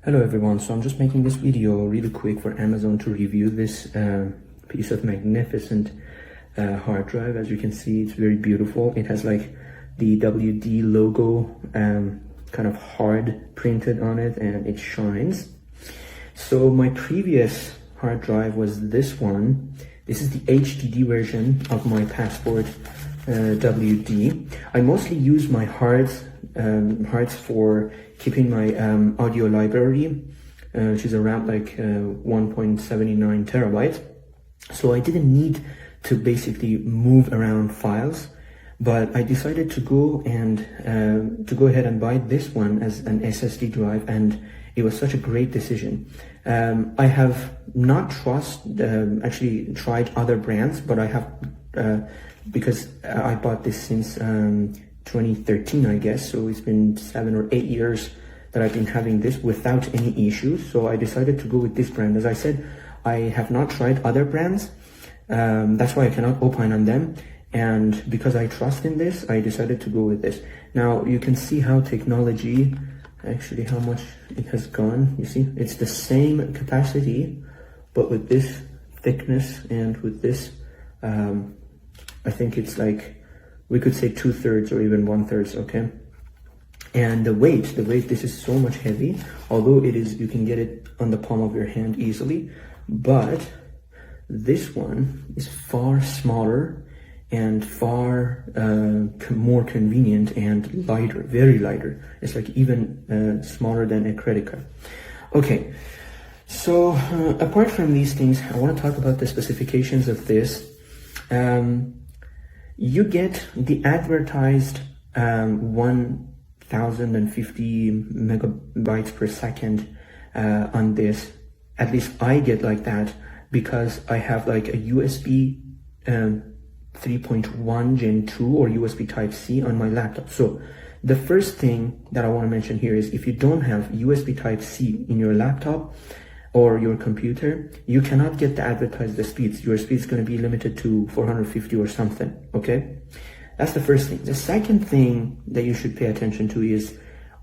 Hello everyone, so I'm just making this video really quick for Amazon to review this piece of magnificent hard drive. As you can see, it's very beautiful. It has like the WD logo kind of hard printed on it, and it shines. So my previous hard drive was this one. This is the HDD version of my Passport WD. I mostly use my hards for keeping my audio library, which is around like 1.79 terabytes. So I didn't need to basically move around files, but I decided to go ahead and buy this one as an SSD drive, and it was such a great decision. I have not actually tried other brands, but I have because I bought this since 2013, I guess, so it's been 7 or 8 years that I've been having this without any issues. So I decided to go with this brand. As I said, I have not tried other brands, that's why I cannot opine on them, and because I trust in this, I decided to go with this. Now you can see how technology, actually how much it has gone. You see, it's the same capacity, but with this thickness and with this I think it's like, we could say 2/3 or even 1/3, okay? And the weight, this is so much heavy, although it is, you can get it on the palm of your hand easily, but this one is far smaller and far more convenient and lighter, very lighter. It's like even smaller than a credit card. Okay, so apart from these things, I want to talk about the specifications of this. You get the advertised 1050 megabytes per second on this. At least I get like that because I have like a USB 3.1 Gen 2 or USB Type-C on my laptop. So the first thing that I want to mention here is, if you don't have USB Type-C in your laptop or your computer, you cannot get the advertised speeds. Your speed is going to be limited to 450 or something, okay? That's the first thing. The second thing that you should pay attention to is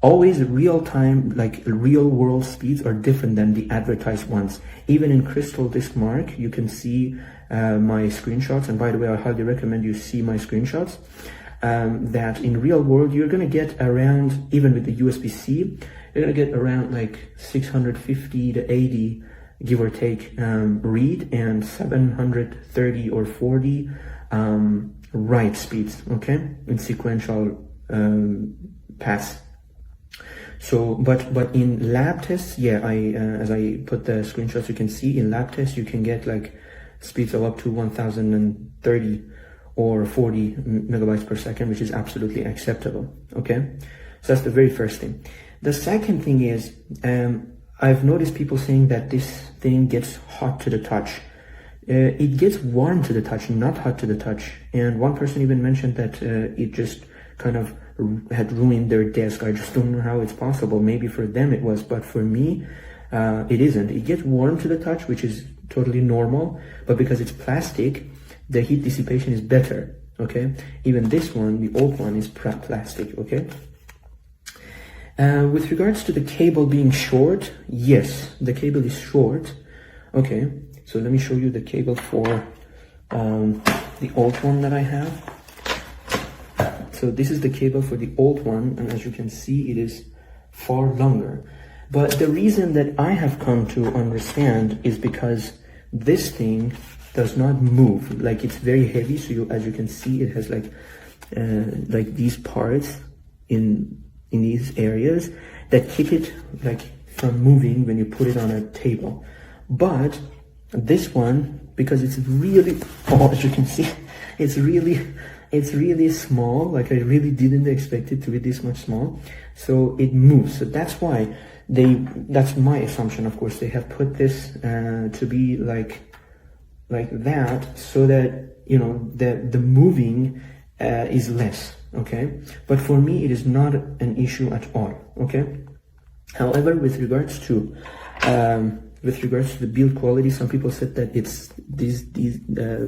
always real-time, like real-world speeds are different than the advertised ones. Even in Crystal Disk Mark, you can see my screenshots, and by the way, I highly recommend you see my screenshots, that in real world, you're going to get around, even with the USB-C, you're going to get around like 650 to 80, give or take, read, and 730 or 40 write speeds, okay, in sequential paths. So, but in lab tests, yeah, as I put the screenshots, you can see in lab tests, you can get like speeds of up to 1030 or 40 megabytes per second, which is absolutely acceptable, okay? So that's the very first thing. The second thing is, I've noticed people saying that this thing gets hot to the touch. It gets warm to the touch, not hot to the touch. And one person even mentioned that it just kind of had ruined their desk. I just don't know how it's possible. Maybe for them it was, but for me, it isn't. It gets warm to the touch, which is totally normal, but because it's plastic, the heat dissipation is better, okay? Even this one, the old one, is plastic, okay? With regards to the cable being short, yes, the cable is short. Okay, so let me show you the cable for the old one that I have. So this is the cable for the old one, and as you can see, it is far longer. But the reason that I have come to understand is because this thing does not move. Like, it's very heavy, so as you can see, it has like these parts in these areas that keep it like from moving when you put it on a table. But this one, because it's really, as you can see, it's really small. Like, I really didn't expect it to be this much small, so it moves. So that's why that's my assumption, of course, they have put this to be like that, so that, you know, the moving is less, okay? But for me, it is not an issue at all, okay? However, with regards to the build quality, some people said that it's these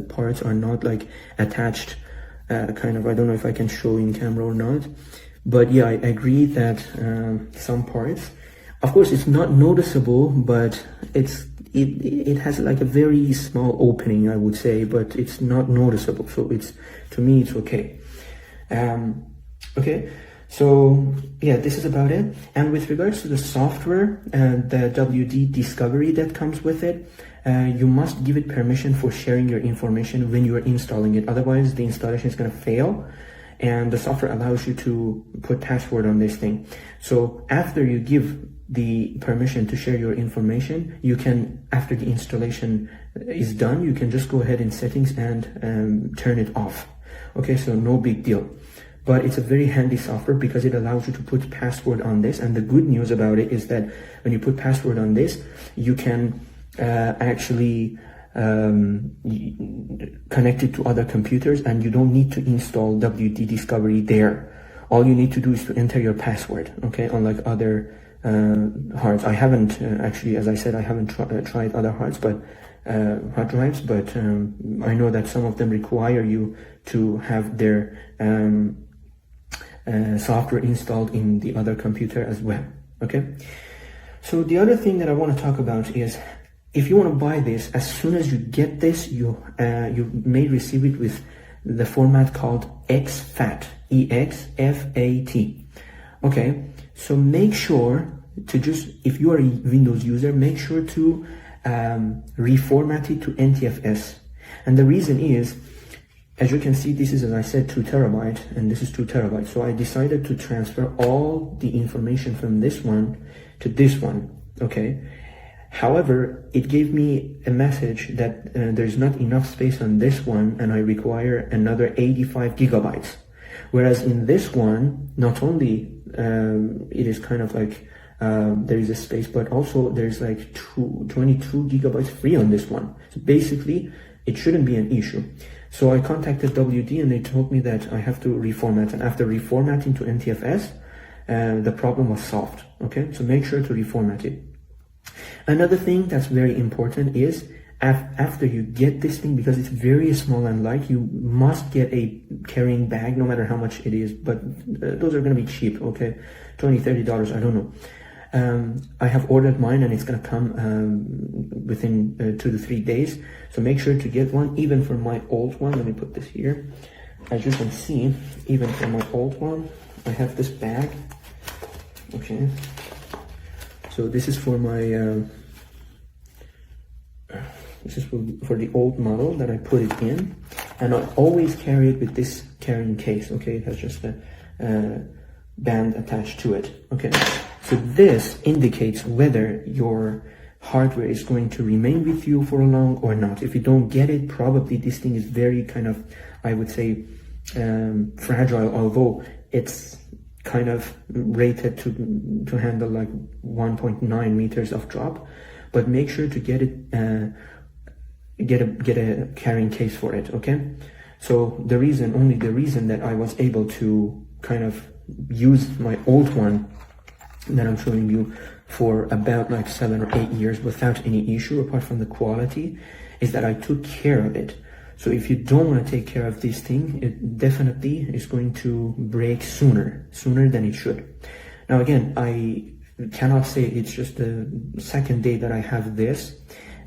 parts are not like attached, kind of. I don't know if I can show in camera or not, but yeah, I agree that some parts Of course, it's not noticeable, but it has like a very small opening, I would say, but it's not noticeable. So to me, it's okay. Okay. So yeah, this is about it. And with regards to the software and the WD Discovery that comes with it, you must give it permission for sharing your information when you are installing it. Otherwise, the installation is going to fail, and the software allows you to put password on this thing. So after you give the permission to share your information, you can, after the installation is done, you can just go ahead in settings and turn it off. Okay, so no big deal. But it's a very handy software because it allows you to put password on this. And the good news about it is that when you put password on this, you can actually connect it to other computers, and you don't need to install WD Discovery there. All you need to do is to enter your password, okay, unlike other hards. I haven't actually, as I said, I haven't tried other hards, but hard drives, but I know that some of them require you to have their software installed in the other computer as well. Okay, so the other thing that I want to talk about is, if you want to buy this, as soon as you get this, you may receive it with the format called exFAT, EXFAT. Okay, so make sure to just, if you are a Windows user, make sure to reformat it to NTFS. And the reason is, as you can see, this is, as I said, 2 terabyte, and this is 2 terabyte. So I decided to transfer all the information from this one to this one. Okay. However, it gave me a message that there's not enough space on this one, and I require another 85 gigabytes. Whereas in this one, not only it is kind of like there is a space, but also there's like 22 gigabytes free on this one. So basically, it shouldn't be an issue. So I contacted WD, and they told me that I have to reformat. And after reformatting to NTFS, the problem was solved. Okay, so make sure to reformat it. Another thing that's very important is, after you get this thing, because it's very small and light, you must get a carrying bag, no matter how much it is, but those are going to be cheap, okay, $20-30, I don't know. I have ordered mine, and it's going to come within 2 to 3 days, so make sure to get one. Even for my old one, let me put this here. As you can see, even for my old one, I have this bag. Okay, so this is for my this is for the old model that I put it in, and I always carry it with this carrying case. Okay, it has just a band attached to it. Okay, so this indicates whether your hardware is going to remain with you for long or not. If you don't get it, probably this thing is very kind of, I would say, fragile, although it's kind of rated to handle like 1.9 meters of drop. But make sure to get it get a carrying case for it. Okay, so the reason that I was able to kind of use my old one that I'm showing you for about like 7 or 8 years without any issue apart from the quality is that I took care of it. So if you don't want to take care of this thing, it definitely is going to break sooner than it should. Now again, I cannot say it's just the second day that I have this.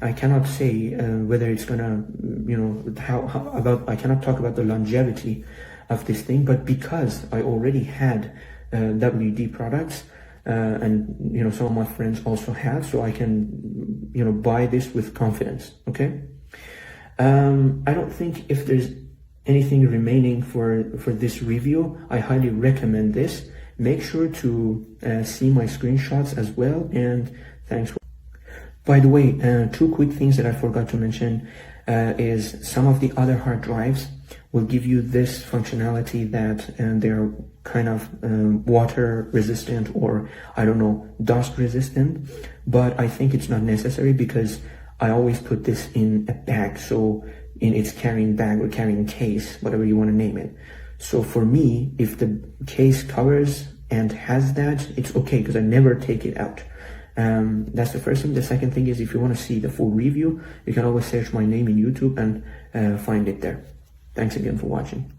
I cannot say whether it's gonna, I cannot talk about the longevity of this thing, but because I already had WD products, and some of my friends also have, so I can buy this with confidence. Okay, I don't think if there's anything remaining for this review, I highly recommend this. Make sure to see my screenshots as well, and thanks for. By the way, 2 quick things that I forgot to mention is some of the other hard drives will give you this functionality that they're kind of water resistant, or I don't know, dust resistant, but I think it's not necessary because I always put this in a bag, so in its carrying bag or carrying case, whatever you want to name it. So for me, if the case covers and has that, it's okay because I never take it out. That's the first thing. The second thing is, if you want to see the full review, you can always search my name in YouTube and find it there. Thanks again for watching.